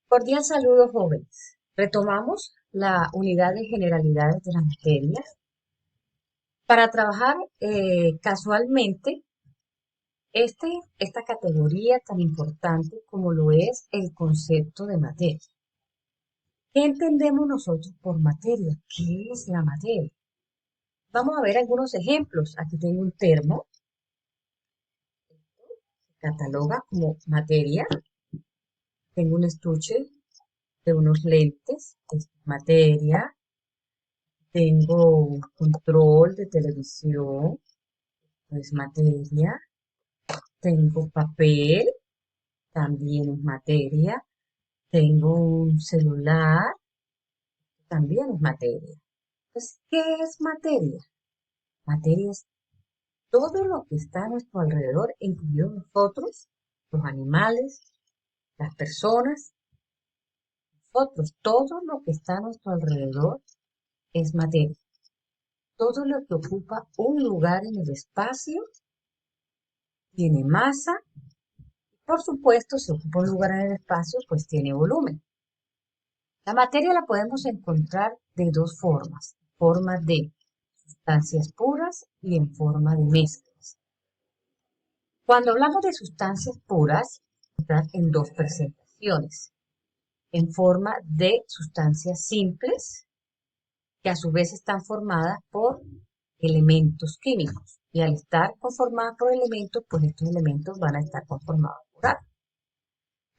Cordial saludo, jóvenes. Retomamos la unidad de generalidades de la materia para trabajar casualmente esta categoría tan importante como lo es el concepto de materia. ¿Qué entendemos nosotros por materia? ¿Qué es la materia? Vamos a ver algunos ejemplos. Aquí tengo un termo, se cataloga como materia. Tengo un estuche de unos lentes, es materia. Tengo un control de televisión, es materia. Tengo papel, también es materia. Tengo un celular, también es materia. Entonces, ¿qué es materia? Materia es todo lo que está a nuestro alrededor, incluidos nosotros, los animales, las personas, nosotros, todo lo que está a nuestro alrededor es materia. Todo lo que ocupa un lugar en el espacio tiene masa. Por supuesto, si ocupa un lugar en el espacio, pues tiene volumen. La materia la podemos encontrar de dos formas, forma de sustancias puras y en forma de mezclas. Cuando hablamos de sustancias puras, están en dos presentaciones, en forma de sustancias simples, que a su vez están formadas por elementos químicos, y al estar conformadas por elementos, pues estos elementos van a estar conformados por átomos.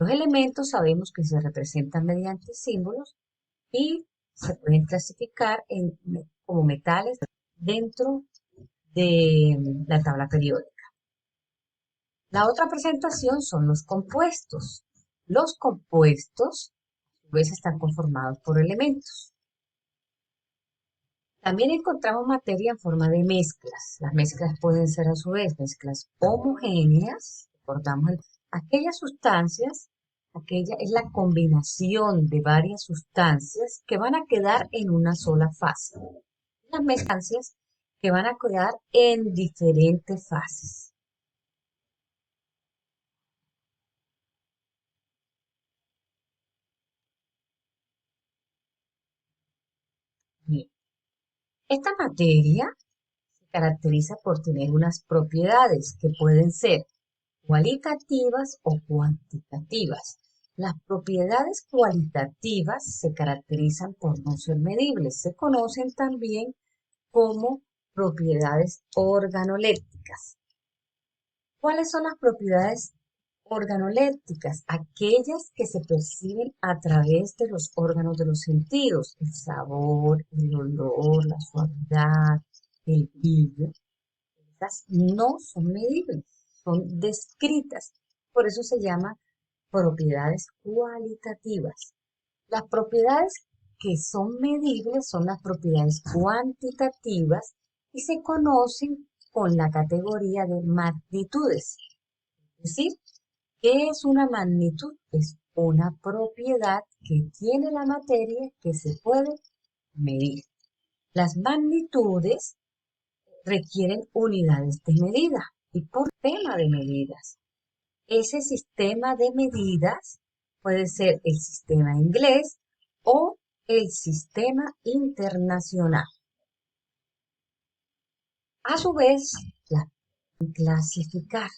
Los elementos sabemos que se representan mediante símbolos y se pueden clasificar como metales dentro de la tabla periódica. La otra presentación son los compuestos. Los compuestos, a su vez, están conformados por elementos. También encontramos materia en forma de mezclas. Las mezclas pueden ser a su vez mezclas homogéneas. Recordamos aquellas sustancias, aquella es la combinación de varias sustancias que van a quedar en una sola fase. Las mezclas que van a quedar en diferentes fases. Bien. Esta materia se caracteriza por tener unas propiedades que pueden ser cualitativas o cuantitativas. Las propiedades cualitativas se caracterizan por no ser medibles. Se conocen también como propiedades organolépticas. ¿Cuáles son las propiedades organolépticas? Aquellas que se perciben a través de los órganos de los sentidos, el sabor, el olor, la suavidad, el brillo. Estas no son medibles, son descritas. Por eso se llaman propiedades cualitativas. Las propiedades que son medibles son las propiedades cuantitativas y se conocen con la categoría de magnitudes. Es decir, ¿qué es una magnitud? Es una propiedad que tiene la materia que se puede medir. Las magnitudes requieren unidades de medida y por tema de medidas. Ese sistema de medidas puede ser el sistema inglés o el sistema internacional. A su vez, la clasificar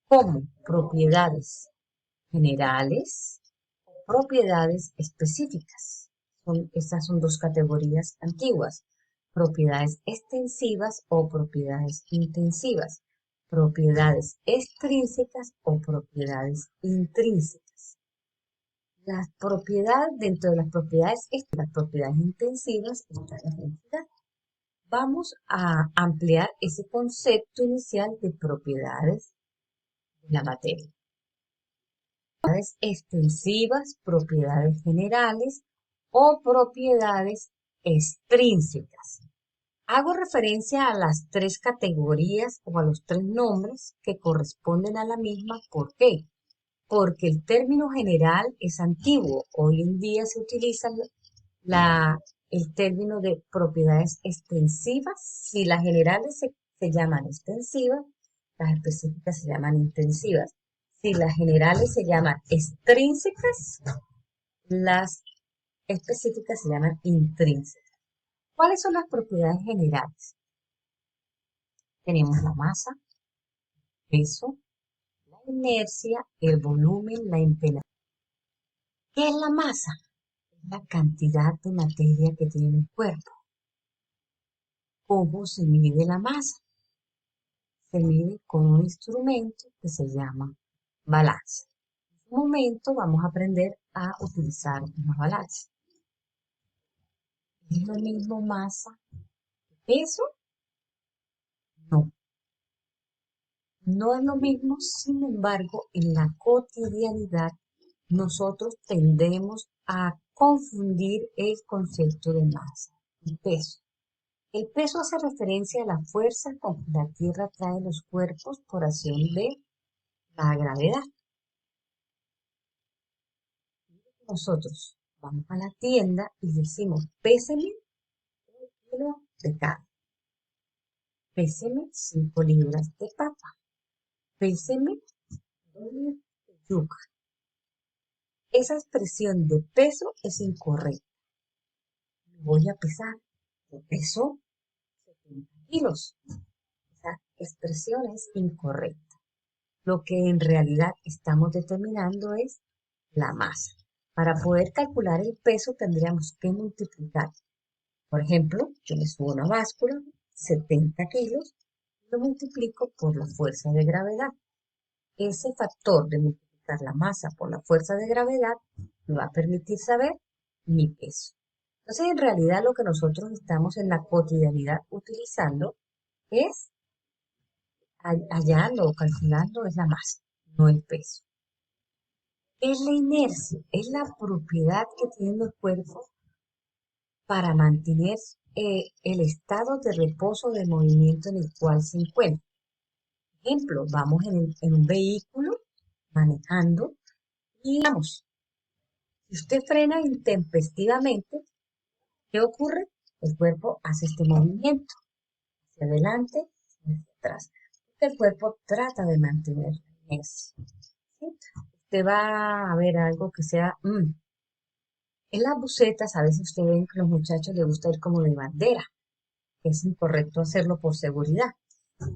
como propiedades generales o propiedades específicas. Estas son dos categorías antiguas. Propiedades extensivas o propiedades intensivas. Propiedades extrínsecas o propiedades intrínsecas. Las propiedades, dentro de las propiedades intensivas está la densidad. Vamos a ampliar ese concepto inicial de propiedades de la materia. Propiedades extensivas, propiedades generales o propiedades extrínsecas. Hago referencia a las tres categorías o a los tres nombres que corresponden a la misma. ¿Por qué? Porque el término general es antiguo. Hoy en día se utiliza el término de propiedades extensivas. Si las generales se llaman extensivas, las específicas se llaman intensivas. Si las generales se llaman extrínsecas, las específicas se llaman intrínsecas. ¿Cuáles son las propiedades generales? Tenemos la masa, peso, la inercia, el volumen, la impenetrabilidad. ¿Qué es la masa? Es la cantidad de materia que tiene el cuerpo. ¿Cómo se mide la masa? Se mide con un instrumento que se llama balanza. En un momento vamos a aprender a utilizar una balanza. ¿Es lo mismo masa que peso? No. No es lo mismo, sin embargo, en la cotidianidad nosotros tendemos a confundir el concepto de masa y peso. El peso hace referencia a la fuerza con que la Tierra trae los cuerpos por acción de la gravedad. Nosotros vamos a la tienda y decimos, péseme un kilo de carne, péseme 5 libras de papa, péseme 2 libras de yuca. Esa expresión de peso es incorrecta. Voy a pesar, yo peso 70 kilos. Esa expresión es incorrecta. Lo que en realidad estamos determinando es la masa. Para poder calcular el peso tendríamos que multiplicar. Por ejemplo, yo le subo una báscula, 70 kilos, lo multiplico por la fuerza de gravedad. Ese factor de multiplicar la masa por la fuerza de gravedad me va a permitir saber mi peso. Entonces, en realidad lo que nosotros estamos en la cotidianidad utilizando es, hallando o calculando, es la masa, no el peso. Es la inercia, es la propiedad que tienen los cuerpos para mantener el estado de reposo de movimiento en el cual se encuentra. Por ejemplo, vamos en un vehículo manejando y vamos. Si usted frena intempestivamente, ¿qué ocurre? El cuerpo hace este movimiento hacia adelante y hacia atrás. El cuerpo trata de mantener la inercia. ¿Sí? Usted va a ver algo que sea en las bucetas, a veces usted ve que a los muchachos les gusta ir como de bandera. Es incorrecto hacerlo por seguridad.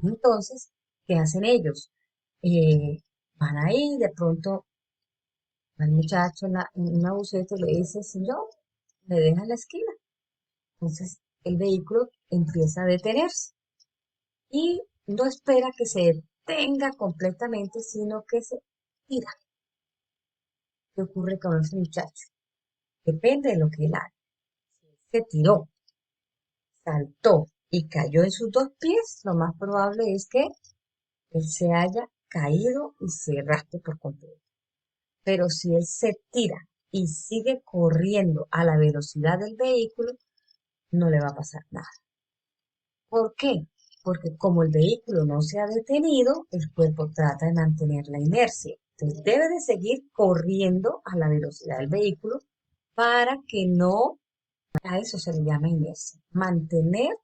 Entonces, ¿qué hacen ellos? Van ahí, de pronto, al muchacho en una buceta y le dice, señor, me deja en la esquina. Entonces, el vehículo empieza a detenerse y no espera que se detenga completamente, sino que se tira. ¿Qué ocurre con ese muchacho? Depende de lo que él haga. Se tiró, saltó y cayó en sus 2 pies, lo más probable es que él se haya caído y se raspe por completo. Pero si él se tira y sigue corriendo a la velocidad del vehículo, no le va a pasar nada. ¿Por qué? Porque como el vehículo no se ha detenido, el cuerpo trata de mantener la inercia. Entonces debe de seguir corriendo a la velocidad del vehículo para que no, a eso se le llama inercia, mantener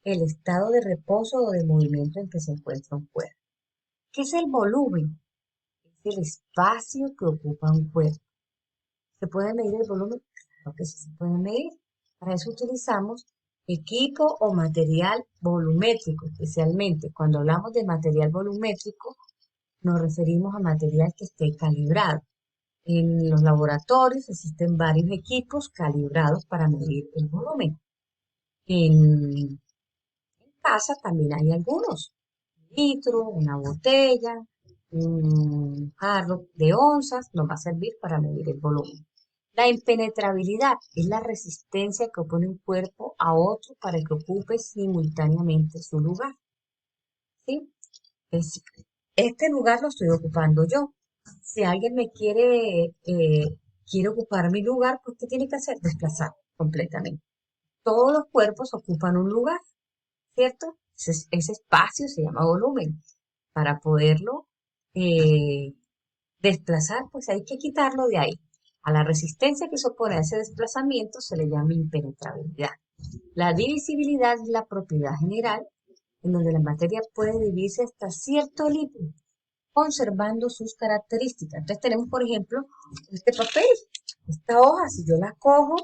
el estado de reposo o de movimiento en que se encuentra un cuerpo. ¿Qué es el volumen? Es el espacio que ocupa un cuerpo. ¿Se puede medir el volumen? Claro que sí se puede medir. Para eso utilizamos equipo o material volumétrico, especialmente cuando hablamos de material volumétrico, nos referimos a material que esté calibrado. En los laboratorios existen varios equipos calibrados para medir el volumen. En casa también hay algunos. Un litro, una botella, un jarro de onzas nos va a servir para medir el volumen. La impenetrabilidad es la resistencia que opone un cuerpo a otro para que ocupe simultáneamente su lugar. ¿Sí? Este lugar lo estoy ocupando yo. Si alguien me quiere ocupar mi lugar, pues ¿qué tiene que hacer? Desplazar completamente. Todos los cuerpos ocupan un lugar, ¿cierto? Ese espacio se llama volumen. Para poderlo eh, desplazar, pues hay que quitarlo de ahí. A la resistencia que se opone a ese desplazamiento se le llama impenetrabilidad. La divisibilidad es la propiedad general en donde la materia puede dividirse hasta cierto límite conservando sus características. Entonces tenemos, por ejemplo, este papel, esta hoja, si yo la cojo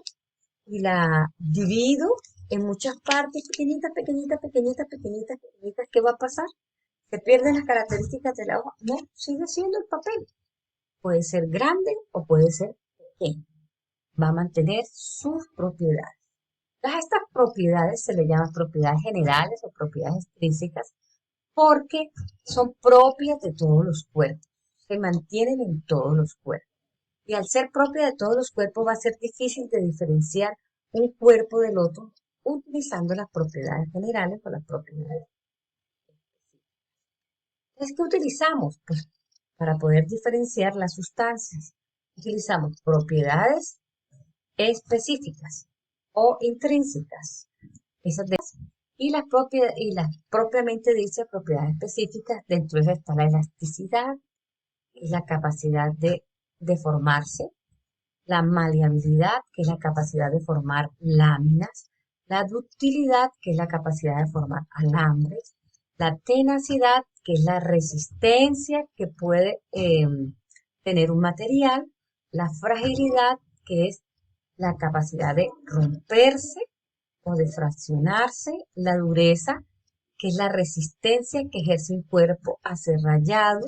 y la divido en muchas partes pequeñitas, pequeñitas, pequeñitas, pequeñitas, pequeñitas, ¿qué va a pasar? ¿Se pierden las características de la hoja? No, sigue siendo el papel. Puede ser grande o puede ser pequeño. Va a mantener sus propiedades. Estas propiedades se le llaman propiedades generales o propiedades extrínsecas porque son propias de todos los cuerpos. Se mantienen en todos los cuerpos. Y al ser propia de todos los cuerpos va a ser difícil de diferenciar un cuerpo del otro utilizando las propiedades generales o las propiedades. ¿Qué utilizamos? Pues para poder diferenciar las sustancias. Utilizamos propiedades específicas o intrínsecas. Y las propiamente dichas propiedades específicas, dentro de eso está la elasticidad, que es la capacidad de deformarse, la maleabilidad, que es la capacidad de formar láminas, la ductilidad, que es la capacidad de formar alambres, la tenacidad, que es la resistencia que puede tener un material, la fragilidad, que es la capacidad de romperse o de fraccionarse, la dureza, que es la resistencia que ejerce un cuerpo a ser rayado,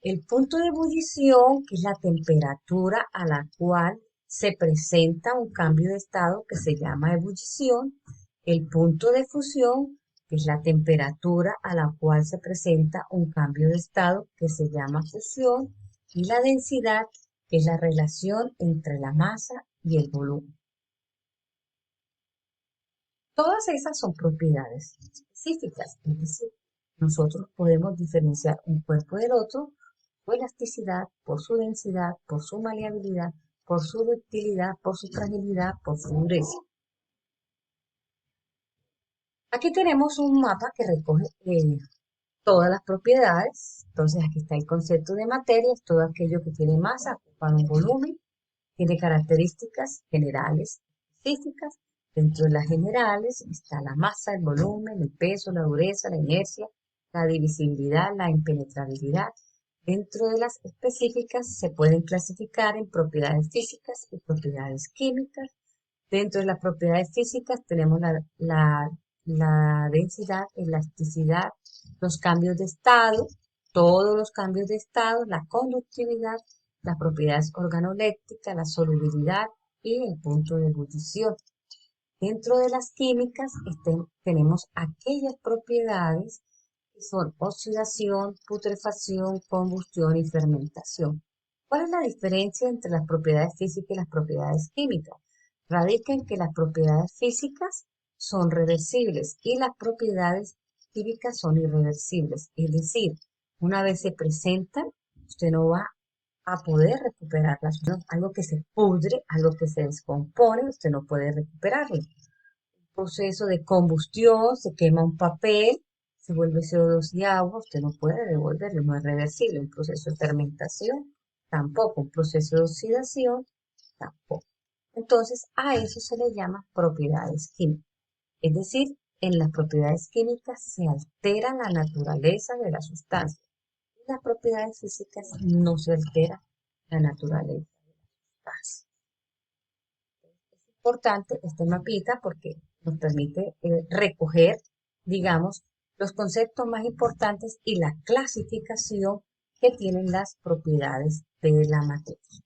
el punto de ebullición, que es la temperatura a la cual se presenta un cambio de estado que se llama ebullición, el punto de fusión, que es la temperatura a la cual se presenta un cambio de estado que se llama fusión, y la densidad, que es la relación entre la masa y el volumen. Todas esas son propiedades específicas, es decir, nosotros podemos diferenciar un cuerpo del otro por su elasticidad, por su densidad, por su maleabilidad, por su ductilidad, por su fragilidad, por su dureza. Aquí tenemos un mapa que recoge todas las propiedades. Entonces aquí está el concepto de materia, es todo aquello que tiene masa, ocupa un volumen, tiene características generales, específicas. Dentro de las generales está la masa, el volumen, el peso, la dureza, la inercia, la divisibilidad, la impenetrabilidad. Dentro de las específicas se pueden clasificar en propiedades físicas y propiedades químicas. Dentro de las propiedades físicas tenemos la densidad, elasticidad, los cambios de estado, todos los cambios de estado, la conductividad, las propiedades organolépticas, la solubilidad y el punto de ebullición. Dentro de las químicas tenemos aquellas propiedades que son oxidación, putrefacción, combustión y fermentación. ¿Cuál es la diferencia entre las propiedades físicas y las propiedades químicas? Radica en que las propiedades físicas son reversibles y las propiedades químicas son irreversibles. Es decir, una vez se presentan, usted no va a poder recuperarlas. Algo que se pudre, algo que se descompone, usted no puede recuperarlo. Un proceso de combustión, se quema un papel, se vuelve CO2 y agua, usted no puede devolverlo, no es reversible. Un proceso de fermentación, tampoco. Un proceso de oxidación, tampoco. Entonces, a eso se le llama propiedades químicas. Es decir, en las propiedades químicas se altera la naturaleza de la sustancia. En las propiedades físicas no se altera la naturaleza de la sustancia. Es importante este mapita porque nos permite recoger, digamos, los conceptos más importantes y la clasificación que tienen las propiedades de la materia.